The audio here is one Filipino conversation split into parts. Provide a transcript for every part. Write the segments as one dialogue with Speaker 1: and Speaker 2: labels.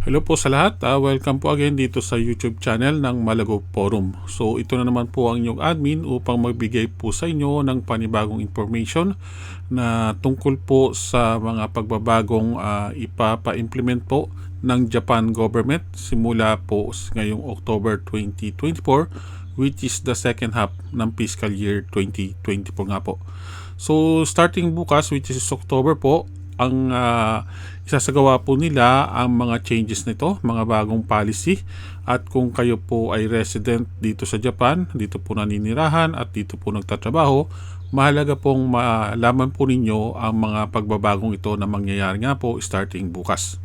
Speaker 1: Hello po sa lahat. Welcome po again dito sa YouTube channel ng Malago Forum. So ito na naman po ang inyong admin upang magbigay po sa inyo ng panibagong information na tungkol po sa mga pagbabagong ipapa-implement po ng Japan government simula po ngayong October 2024, which is the second half ng fiscal year 2024 nga po. So starting bukas, which is October po, ang isasagawa po nila ang mga changes nito, mga bagong policy. At kung kayo po ay resident dito sa Japan, dito po naninirahan at dito po nagtatrabaho, mahalaga pong malaman po ninyo ang mga pagbabagong ito na mangyayari nga po starting bukas.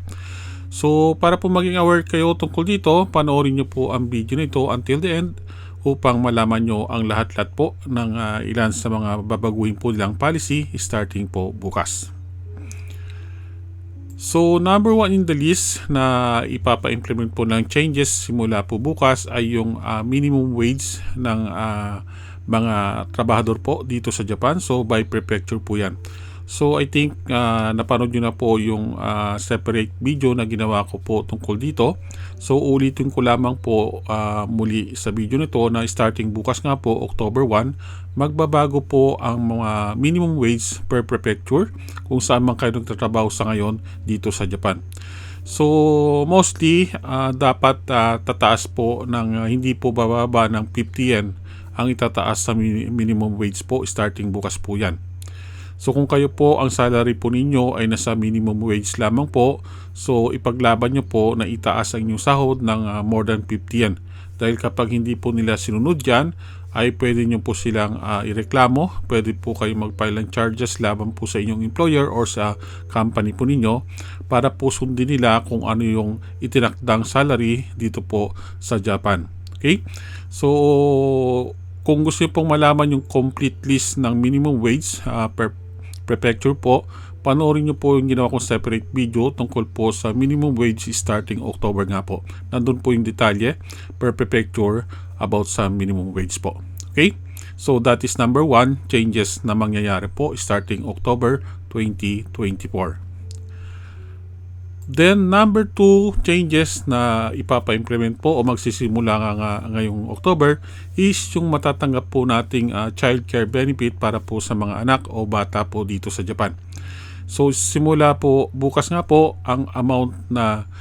Speaker 1: So para po maging aware kayo tungkol dito, panoorin nyo po ang video nito until the end upang malaman nyo ang lahat-lahat po ng ilan sa mga babaguhin po nilang policy starting po bukas. So number 1 in the list na ipapa-implement po ng changes simula po bukas ay yung minimum wage ng mga trabahador po dito sa Japan. So by prefecture po yan. So I think napanood nyo na po yung separate video na ginawa ko po tungkol dito. So ulitin ko lamang po muli sa video nito na starting bukas nga po October 1, magbabago po ang mga minimum wage per prefecture kung saan man kayo nagtatrabaho sa ngayon dito sa Japan. So mostly dapat tataas po ng hindi po bababa ng 50 yen ang itataas sa minimum wage po starting bukas po yan. So kung kayo po ang salary po ninyo ay nasa minimum wage lamang po, so ipaglaban nyo po na itaas ang inyong sahod ng more than 50 yen. Dahil kapag hindi po nila sinunod yan, ay pwede nyo po silang ireklamo, pwede po kayo mag-file ng charges laban po sa inyong employer or sa company po ninyo para po sundin nila kung ano yung itinakdang salary dito po sa Japan. Okay? So kung gusto nyo pong malaman yung complete list ng minimum wage per prefecture po, panoorin nyo po yung ginawa kong separate video tungkol po sa minimum wage starting October nga po. Nandun po yung detalye per prefecture about sa minimum wage po. Okay? So that is number 1, changes na mangyayari po starting October 2024. Then number 2 changes na ipapa-implement po o magsisimula nga ngayong October is yung matatanggap po nating child care benefit para po sa mga anak o bata po dito sa Japan. So simula po bukas nga po ang amount na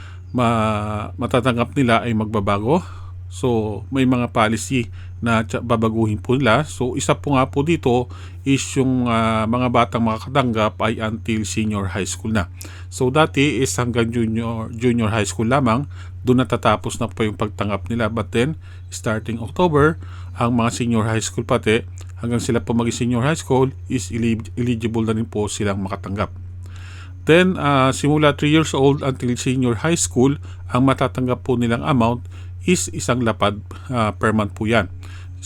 Speaker 1: matatanggap nila ay magbabago. So may mga policy na babaguhin po nila. So isa po nga po dito is yung mga batang makakatanggap ay until senior high school na. So dati is hanggang junior high school lamang, doon natatapos na po yung pagtanggap nila. But then starting October, ang mga senior high school pati hanggang sila po maging senior high school is eligible na rin po silang makatanggap. Then simula 3 years old until senior high school, ang matatanggap po nilang amount is isang lapad per month po yan.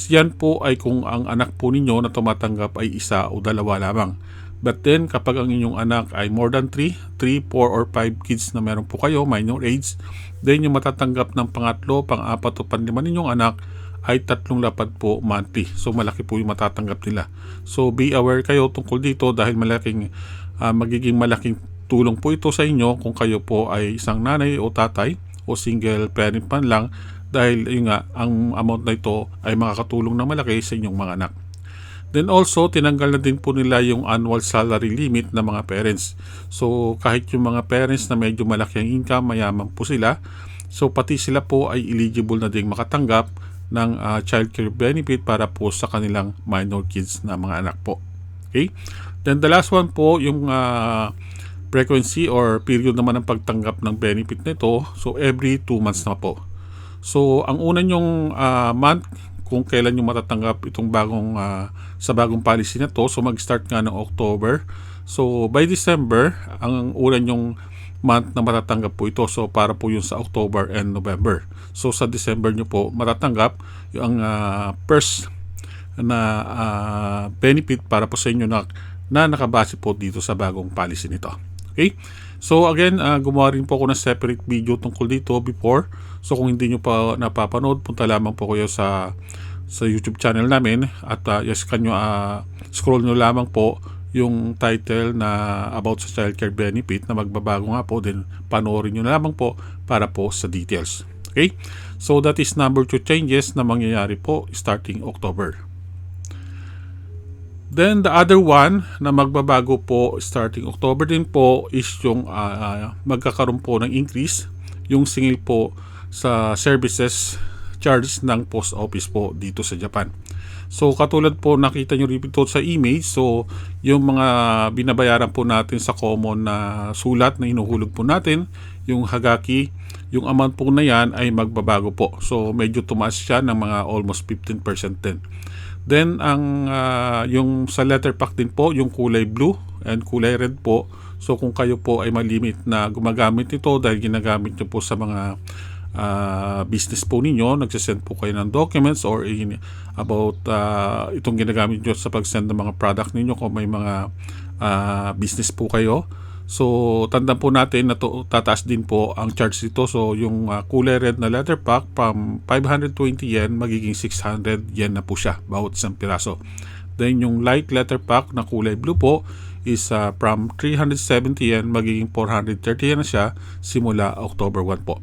Speaker 1: Yan po ay kung ang anak po ninyo na tumatanggap ay isa o dalawa lamang. But then kapag ang inyong anak ay more than 3, 4 or 5 kids na meron po kayo, minor age, then yung matatanggap ng pangatlo, pang-apat o panlima ninyong anak ay 3 lapad po monthly. So malaki po yung matatanggap nila. So be aware kayo tungkol dito dahil magiging malaking tulong po ito sa inyo kung kayo po ay isang nanay o tatay o single parent man lang, dahil yun nga, ang amount na ito ay makakatulong na malaki sa inyong mga anak. Then also, tinanggal na din po nila yung annual salary limit ng mga parents. So kahit yung mga parents na medyo malaki ang income, mayaman po sila, so pati sila po ay eligible na din makatanggap ng child care benefit para po sa kanilang minor kids na mga anak po. Okay? Then the last one po, yung frequency or period naman ng pagtanggap ng benefit nito. So every 2 months na po. So ang una nyong month kung kailan nyo matatanggap itong sa bagong policy na to, so mag-start nga ng October. So by December, ang una nyong month na matatanggap po ito. So para po yun sa October and November. So sa December nyo po matatanggap yung first na benefit para po sa inyo na nakabase po dito sa bagong policy nito. Okay? So again, gumawa rin po ako ng separate video tungkol dito before. So kung hindi nyo pa napapanood, punta lamang po kayo sa YouTube channel namin at yes, kanyo scroll nyo lamang po yung title na about sa childcare benefit na magbabago nga po, then panoorin nyo na lamang po para po sa details. Okay? So that is number 2 changes na mangyayari po starting October. Then the other one na magbabago po starting October din po is yung magkakaroon po ng increase yung singil po sa services charge ng post office po dito sa Japan. So katulad po nakita nyo dito sa image, so yung mga binabayaran po natin sa common na sulat na inuhulog po natin, yung hagaki, yung amount po na yan ay magbabago po. So medyo tumaas siya ng mga almost 15% din. Then ang yung sa letter pack din po, yung kulay blue and kulay red po. So kung kayo po ay malimit na gumagamit ito dahil ginagamit nyo po sa mga business po ninyo, nagsasend po kayo ng documents or about itong ginagamit nyo sa pag-send ng mga product ninyo kung may mga business po kayo. So tandaan po natin na tataas din po ang charge dito. So yung kulay red na letter pack from 520 yen magiging 600 yen na po siya bawat isang piraso. Then yung light letter pack na kulay blue po is from 370 yen magiging 430 yen na siya simula October 1 po.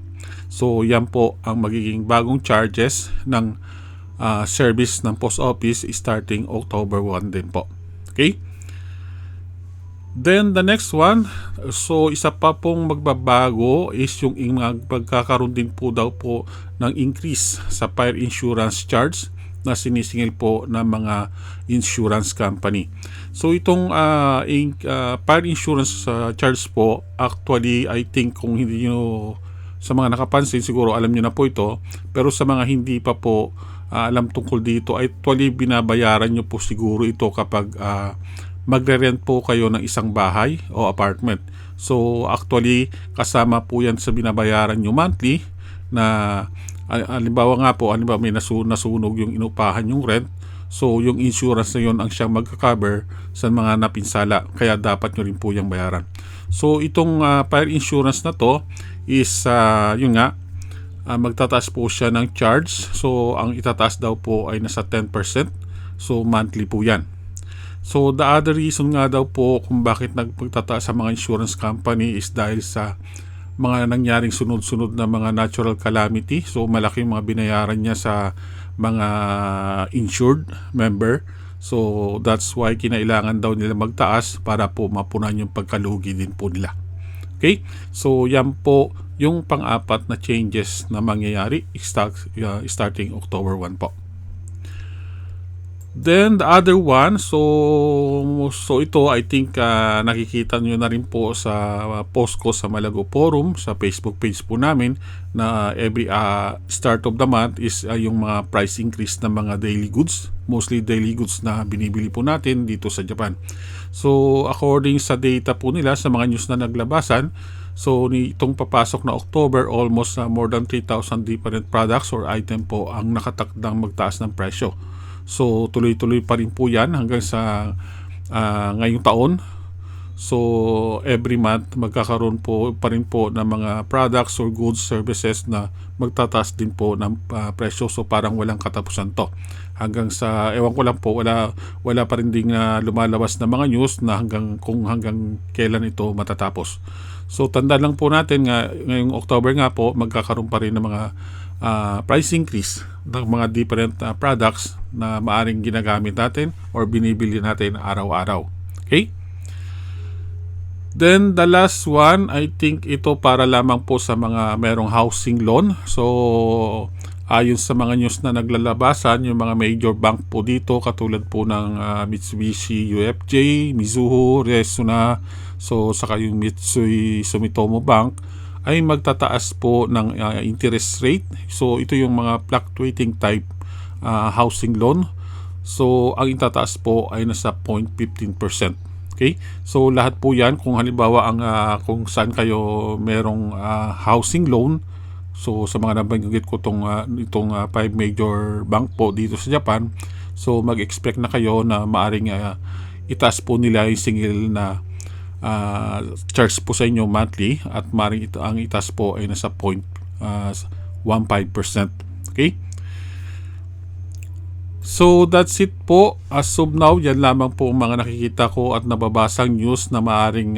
Speaker 1: So yan po ang magiging bagong charges ng service ng post office starting October 1 din po. Okay? Then the next one, so isa pa pong magbabago is yung magkakaroon din po daw po ng increase sa fire insurance charge na sinisingil po ng mga insurance company. So itong fire insurance charge po, actually I think kung hindi nyo sa mga nakapansin, siguro alam nyo na po ito, pero sa mga hindi pa po alam tungkol dito, actually binabayaran nyo po siguro ito kapag magre-rent po kayo ng isang bahay o apartment. So actually kasama po yan sa binabayaran nyo monthly na halimbawa nga po, halimbawa may nasunog yung inupahan yung rent, so yung insurance na yun ang siyang magka-cover sa mga napinsala, kaya dapat nyo rin po yung bayaran. So itong fire insurance na to is yun nga, magtataas po siya ng charge. So ang itataas daw po ay nasa 10%, so monthly po yan. So the other reason nga daw po kung bakit nagpagtataas sa mga insurance company is dahil sa mga nangyaring sunod-sunod na mga natural calamity. So malaki mga binayaran niya sa mga insured member. So that's why kinailangan daw nila magtaas para po mapunan yung pagkalugi din po nila. Okay? So yan po yung pang-apat na changes na mangyayari starting October 1 po. Then the other one, so ito I think nakikita nyo na rin po sa post ko sa Malago Forum, sa Facebook page po namin na every start of the month is yung mga price increase ng mga daily goods, mostly daily goods na binibili po natin dito sa Japan. So according sa data po nila sa mga news na naglabasan, so itong papasok na October, almost more than 3,000 different products or item po ang nakatakdang magtaas ng presyo. So tuloy-tuloy pa rin po yan hanggang sa ngayong taon. So every month magkakaroon po pa rin po ng mga products or goods, services na magtataas din po ng presyo. So parang walang katapusan to. Hanggang sa, ewan ko lang po, wala pa rin ding lumalabas na mga news na hanggang kailan ito matatapos. So tandaan lang po natin nga ngayong October nga po magkakaroon pa rin ng mga price increase ng mga different products na maaring ginagamit natin or binibili natin araw-araw. Okay? Then the last one, I think ito para lamang po sa mga merong housing loan. So ayon sa mga news na naglalabasan, yung mga major bank po dito katulad po ng Mitsubishi UFJ, Mizuho, Resona, so saka yung Mitsui Sumitomo Bank ay magtataas po ng interest rate. So ito yung mga fluctuating type housing loan. So ang itataas po ay nasa 0.15%. Okay? So lahat po yan kung halimbawa kung saan kayo merong housing loan. So sa mga nabanggit ko itong 5 major bank po dito sa Japan, so mag-expect na kayo na maaring itaas po nila yung singil na charge po sa inyo monthly at maring ang itaas po ay nasa 0.15%. Okay? So that's it po. As of now, yan lamang po ang mga nakikita ko at nababasang news na maaring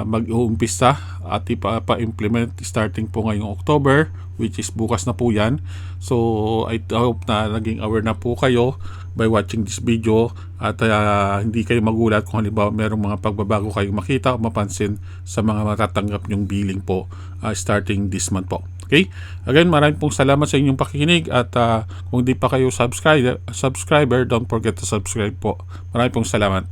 Speaker 1: mag-uumpisa at ipa-implement starting po ngayong October, which is bukas na po yan. So I hope na naging aware na po kayo by watching this video at hindi kayo magulat kung halimbawa merong mga pagbabago kayong makita o mapansin sa mga matatanggap nyong billing po starting this month po. Okay? Again, maraming pong salamat sa inyong pakikinig at kung di pa kayo subscriber, don't forget to subscribe po. Maraming pong salamat.